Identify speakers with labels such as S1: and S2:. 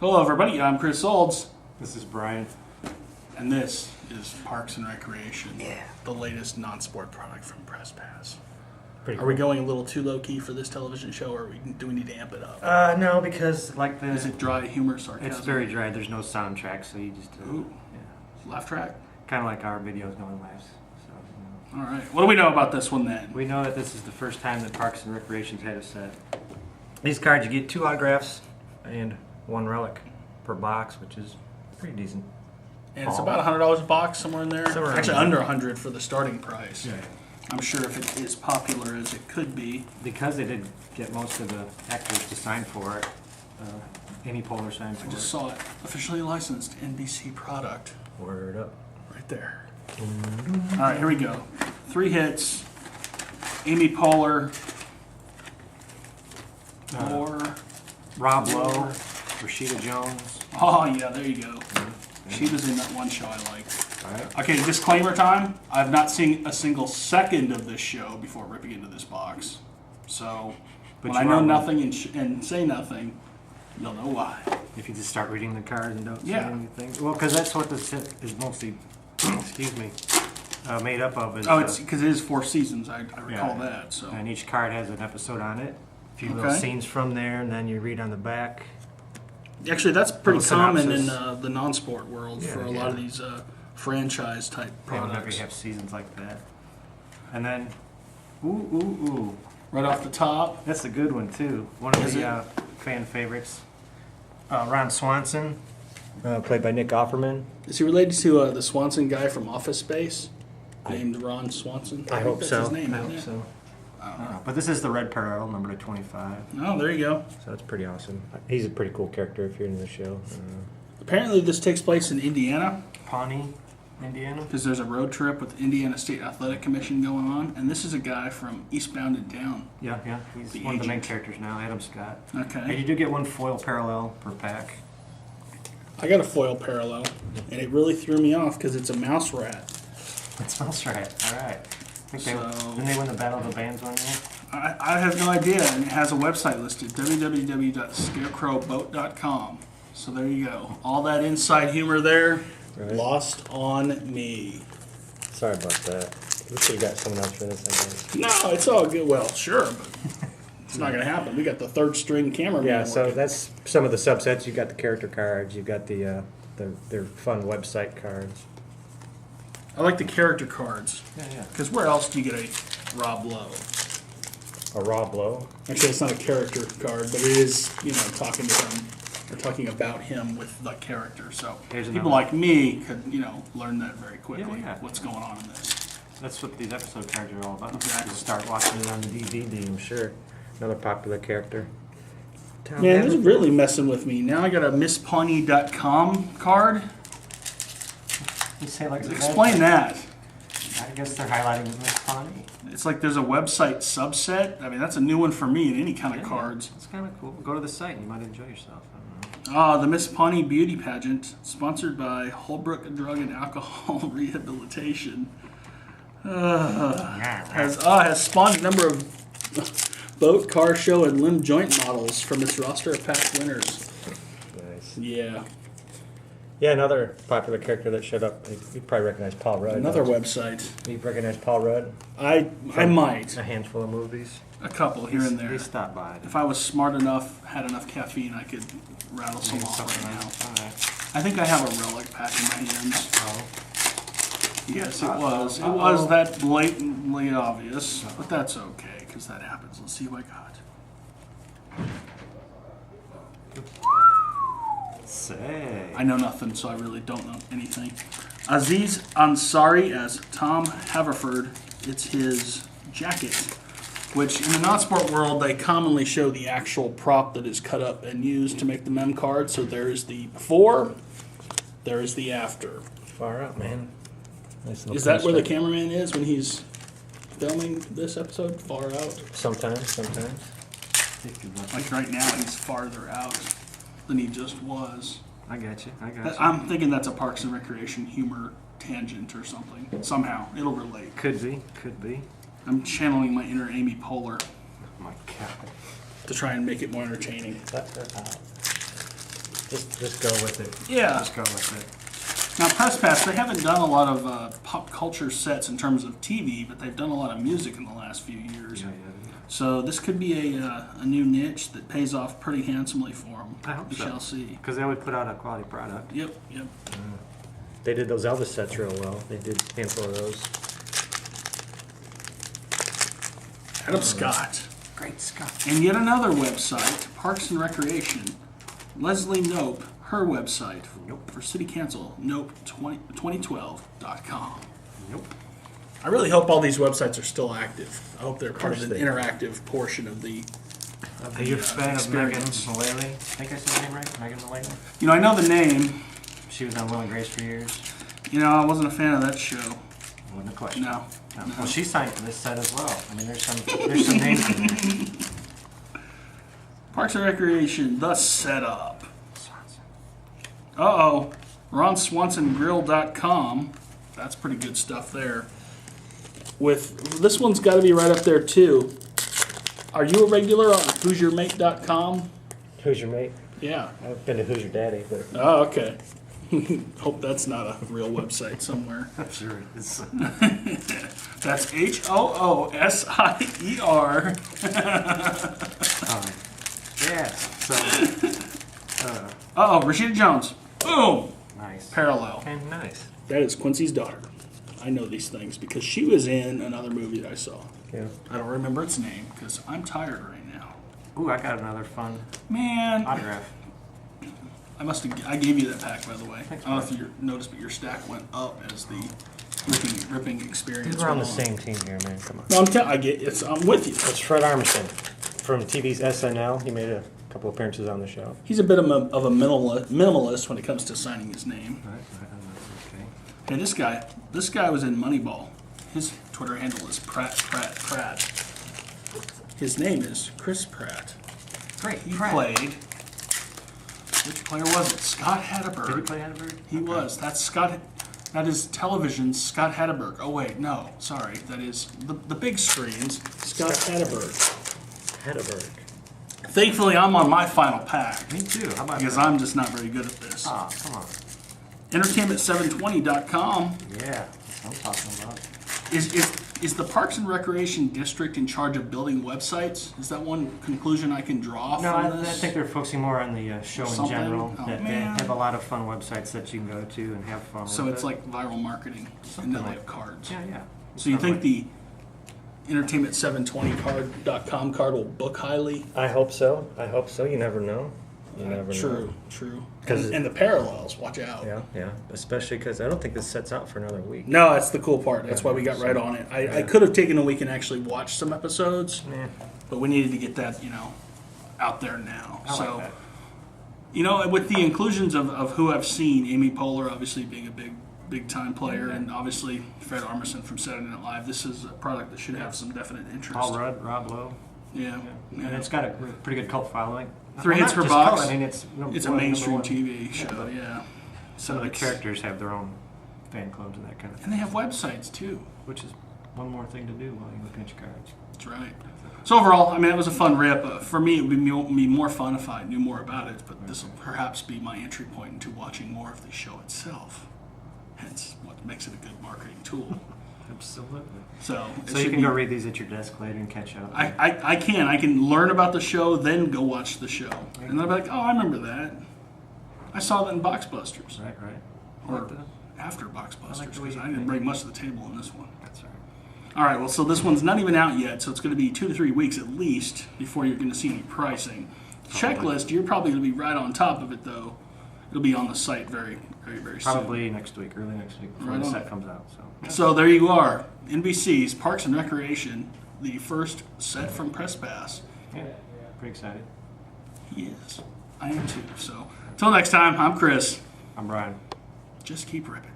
S1: Hello, everybody. I'm Chris Olds.
S2: This is Bryan.
S1: And this is Parks and Recreation.
S2: Yeah.
S1: The latest non-sport product from Press Pass.
S2: Pretty
S1: Are we going a little too low-key for this television show, or do we need to amp it up?
S2: No, because
S1: Is it dry humor, sarcasm?
S2: It's very dry. There's no soundtrack, so you just
S1: Ooh. Laugh track?
S2: kind of like our videos, no one laughs. So,
S1: All right. What do we know about this one then?
S2: we know that this is the first time that Parks and Recreation's had a set. These cards, you get 2 autographs and 1 relic per box, which is pretty decent.
S1: And it's about $100 a box, somewhere in there.
S2: Somewhere
S1: Actually,
S2: around
S1: under $100 for the starting price.
S2: Yeah.
S1: I'm sure if it is popular as it could be.
S2: Because they did get most of the actors to sign for it, any Polar signed for
S1: I just
S2: it.
S1: saw it. Officially licensed NBC product.
S2: Word up.
S1: Right there. All right, here we go. 3 hits. Amy Poehler. Or
S2: Rob Lowe, Rashida Jones.
S1: oh yeah, there you go. She was in that one show I liked.
S2: All right.
S1: Okay, disclaimer time. I've not seen a single second of this show before ripping into this box. So
S2: But
S1: when I
S2: you
S1: know
S2: are one.
S1: nothing and say nothing, you'll know why.
S2: If you just start reading the cards and don't
S1: Yeah.
S2: say anything. Well, because that's what this set is mostly, excuse me, made up of. Is,
S1: Oh, it's because it is 4 seasons. I recall
S2: Yeah.
S1: that. So
S2: and each card has an episode on it. A few little
S1: Okay.
S2: scenes from there, and then you read on the back.
S1: actually, that's pretty
S2: Little
S1: common in
S2: synopsis.
S1: the non-sport world
S2: Yeah,
S1: for a
S2: yeah.
S1: lot of these franchise type
S2: They don't ever
S1: products.
S2: have seasons like that. And then, ooh.
S1: Right off the top.
S2: That's a good one, too. One of
S1: Is it?
S2: the fan favorites. Ron Swanson, played by Nick Offerman.
S1: Is he related to the Swanson guy from Office Space, named Ron Swanson?
S2: I
S1: think
S2: hope
S1: that's
S2: so.
S1: His name,
S2: I
S1: isn't
S2: hope
S1: it?
S2: so. But this is the red parallel, number to 25.
S1: Oh, there you go.
S2: So that's pretty awesome. He's a pretty cool character if you're in the show.
S1: Apparently, this takes place in Indiana
S2: Pawnee, Indiana.
S1: because there's a road trip with the Indiana State Athletic Commission going on, and this is a guy from Eastbound and Down.
S2: Yeah. He's
S1: The
S2: one of the main
S1: agent.
S2: characters now, Adam Scott. And
S1: Okay,
S2: you do get 1 foil parallel per pack.
S1: I got a foil parallel, and it really threw me off because it's a mouse rat.
S2: That smells right. All right. I think
S1: So-
S2: didn't they win the Battle of the Bands one year?
S1: I have no idea, and it has a website listed, www.scarecrowboat.com. So there you go. All that inside humor there,
S2: Right.
S1: lost on me.
S2: Sorry about that. We should have got someone else for this, I guess.
S1: No, it's all good. Well, sure, but it's not going to happen. We got the 3rd string cameraman.
S2: Yeah, so
S1: working.
S2: that's some of the subsets. You got the character cards. You got their fun website cards.
S1: I like the character cards,
S2: Yeah.
S1: because where else do you get a Rob Lowe?
S2: A Rob Lowe.
S1: Actually, it's not a character card, but it is, talking to him, or talking about him with the character. So
S2: Here's
S1: people
S2: another.
S1: like me could, learn that very quickly,
S2: Yeah.
S1: what's going on in this.
S2: That's what these episode cards are all about.
S1: Exactly.
S2: You start watching it on the DVD, I'm sure. Another popular character. Tom
S1: Man, this is
S2: Hanks.
S1: really messing with me. Now I got a MissPawnee.com card.
S2: You say like
S1: Explain that.
S2: I guess they're highlighting Miss Pawnee.
S1: It's like there's a website subset. I mean, that's a new one for me in any kind of cards.
S2: It's kind of cool. Go to the site and you might enjoy yourself. I don't know.
S1: The Miss Pawnee Beauty Pageant, sponsored by Holbrook Drug and Alcohol Rehabilitation, has spawned a number of boat, car show, and limb joint models from its roster of past winners.
S2: Nice.
S1: Yeah.
S2: Yeah, another popular character that showed up. You probably recognize Paul Rudd.
S1: Another
S2: don't
S1: website.
S2: you? You recognize Paul Rudd?
S1: I might.
S2: A handful of movies.
S1: A couple here and there.
S2: He stopped by.
S1: If I was smart enough, had enough caffeine, I could rattle some
S2: Maybe
S1: off
S2: something
S1: right now.
S2: else. All right.
S1: I think I have a relic pack in my hands.
S2: Oh.
S1: Yes, it was. It
S2: Uh-oh.
S1: was that blatantly obvious, but that's okay, because that happens. Let's see who I got.
S2: Say.
S1: I know nothing, so I really don't know anything. Aziz Ansari as Tom Haverford. It's his jacket, which in the non-sport world, they commonly show the actual prop that is cut up and used to make the mem card. So there is the before, there is the after.
S2: Far out, man. Nice little
S1: Is that where the
S2: pinstripe.
S1: cameraman is when he's filming this episode? Far out?
S2: Sometimes.
S1: Like right now, he's farther out than he just was.
S2: I got you.
S1: I'm thinking that's a Parks and Recreation humor tangent or something. Somehow, it'll relate.
S2: Could be.
S1: I'm channeling my inner Amy Poehler
S2: Oh my God.
S1: to try and make it more entertaining.
S2: Let her out. Just go with it.
S1: Yeah.
S2: Just go with it.
S1: Now, Press Pass, they haven't done a lot of pop culture sets in terms of TV, but they've done a lot of music in the last few years.
S2: Yeah.
S1: So this could be a new niche that pays off pretty handsomely for them.
S2: I hope
S1: we
S2: so.
S1: shall see.
S2: Because they would put out a quality product.
S1: Yep.
S2: They did those Elvis sets real well. They did a handful of those.
S1: Adam Scott.
S2: Great Scott.
S1: And yet another website, Parks and Recreation. Leslie Nope, her website for City Council, nope2012.com.
S2: Nope.
S1: I really hope all these websites are still active. I hope they're part of the
S2: they
S1: interactive portion of the
S2: Are you a fan of Megan
S1: experience.
S2: Mullally? I think I said her name right? Megan Mullally?
S1: You know, I know the name.
S2: She was on Will and Grace for years.
S1: You know, I wasn't a fan of that show.
S2: Wasn't a question.
S1: No.
S2: Well, she signed for this set as well. I mean, there's some names in there.
S1: Parks and Recreation, the setup.
S2: Swanson.
S1: Uh-oh. We're on SwansonGrill.com. That's pretty good stuff there. This one's got to be right up there, too. Are you a regular on Who'sYourMate.com?
S2: Who's your mate?
S1: Yeah.
S2: I've been to Who's Your Daddy, but
S1: Oh, okay. Hope that's not a real website somewhere.
S2: I'm sure it is.
S1: That's HOOSIER.
S2: Yeah. So.
S1: Uh-oh, Rashida Jones. Boom!
S2: Nice.
S1: Parallel.
S2: And nice.
S1: That is Quincy's daughter. I know these things because she was in another movie that I saw.
S2: Yeah.
S1: I don't remember its name because I'm tired right now.
S2: Ooh, I got another fun
S1: Man,
S2: autograph.
S1: I gave you that pack, by the way.
S2: Thanks,
S1: I don't know if you noticed, but your stack went up as the ripping experience.
S2: We're on the
S1: went
S2: same team here, man. Come on.
S1: No, I'm with you.
S2: It's Fred Armisen from TV's SNL. He made a couple appearances on the show.
S1: He's a bit of a minimalist when it comes to signing his name.
S2: Right. Okay.
S1: Hey, this guy was in Moneyball. His Twitter handle is Pratt. His name is Chris Pratt.
S2: Great.
S1: He played. Which player was it? Scott Hatterberg.
S2: Did he play Hatterberg?
S1: He was. That's Scott. That is television's Scott Hatterberg. Oh wait, no, sorry. That is the big screens. Scott Hatterberg.
S2: Hatterberg.
S1: Thankfully, I'm on my final pack
S2: Me too. How about
S1: because
S2: that?
S1: I'm just not very good at this.
S2: Ah, come on.
S1: Entertainment720.com.
S2: Yeah, that's what I'm talking about.
S1: Is the Parks and Recreation District in charge of building websites? Is that one conclusion I can draw
S2: No,
S1: from
S2: I
S1: this?
S2: think they're focusing more on the show in
S1: Something?
S2: general.
S1: Oh,
S2: That they
S1: man.
S2: have a lot of fun websites that you can go to and have fun
S1: So
S2: with.
S1: it's like viral marketing, and then they have cards.
S2: Yeah.
S1: So you think the Entertainment720.com card will book highly?
S2: I hope so. You never know.
S1: True.
S2: 'Cause-
S1: And the parallels, watch out.
S2: Yeah. Especially because I don't think this sets out for another week.
S1: No, that's the cool part. That's why we got right on it. I could have taken a week and actually watched some episodes, but we needed to get that, out there now.
S2: I
S1: So,
S2: like that.
S1: with the inclusions of who I've seen, Amy Poehler obviously being a big time player, and obviously Fred Armisen from Saturday Night Live, this is a product that should have some definite interest.
S2: Paul Rudd, Rob Lowe.
S1: Yeah.
S2: And it's got a pretty good cult following.
S1: Three hits
S2: not
S1: per
S2: just
S1: box.
S2: cult, I mean, it's
S1: a mainstream TV show,
S2: but
S1: yeah.
S2: Some of the
S1: it's-
S2: characters have their own fan clubs and that kind of thing.
S1: And they have websites too.
S2: Which is one more thing to do while you're looking at your cards.
S1: That's right. So overall, it was a fun rip. For me, it would be more fun if I knew more about it, but this will perhaps be my entry point into watching more of the show itself. Hence, what makes it a good marketing tool.
S2: Absolutely.
S1: So
S2: you can go read these at your desk later and catch up.
S1: I can learn about the show, then go watch the show. And then I'll be like, oh, I remember that. I saw that in Boxbusters.
S2: Right.
S1: Or after Boxbusters,
S2: the way
S1: because
S2: you
S1: I didn't
S2: think.
S1: bring much to the table in this one.
S2: That's right.
S1: All right, well, so this one's not even out yet, so it's going to be 2 to 3 weeks at least before you're going to see any pricing. Checklist, you're probably going to be right on top of it, though. It'll be on the site very, very, very soon.
S2: Probably next week, early next week, before
S1: Right
S2: the
S1: on.
S2: set comes out.
S1: So there you are. NBC's Parks and Recreation, the first set from Press Pass.
S2: Yeah, pretty excited.
S1: Yes, I am too. So until next time, I'm Chris.
S2: I'm Bryan.
S1: Just keep ripping.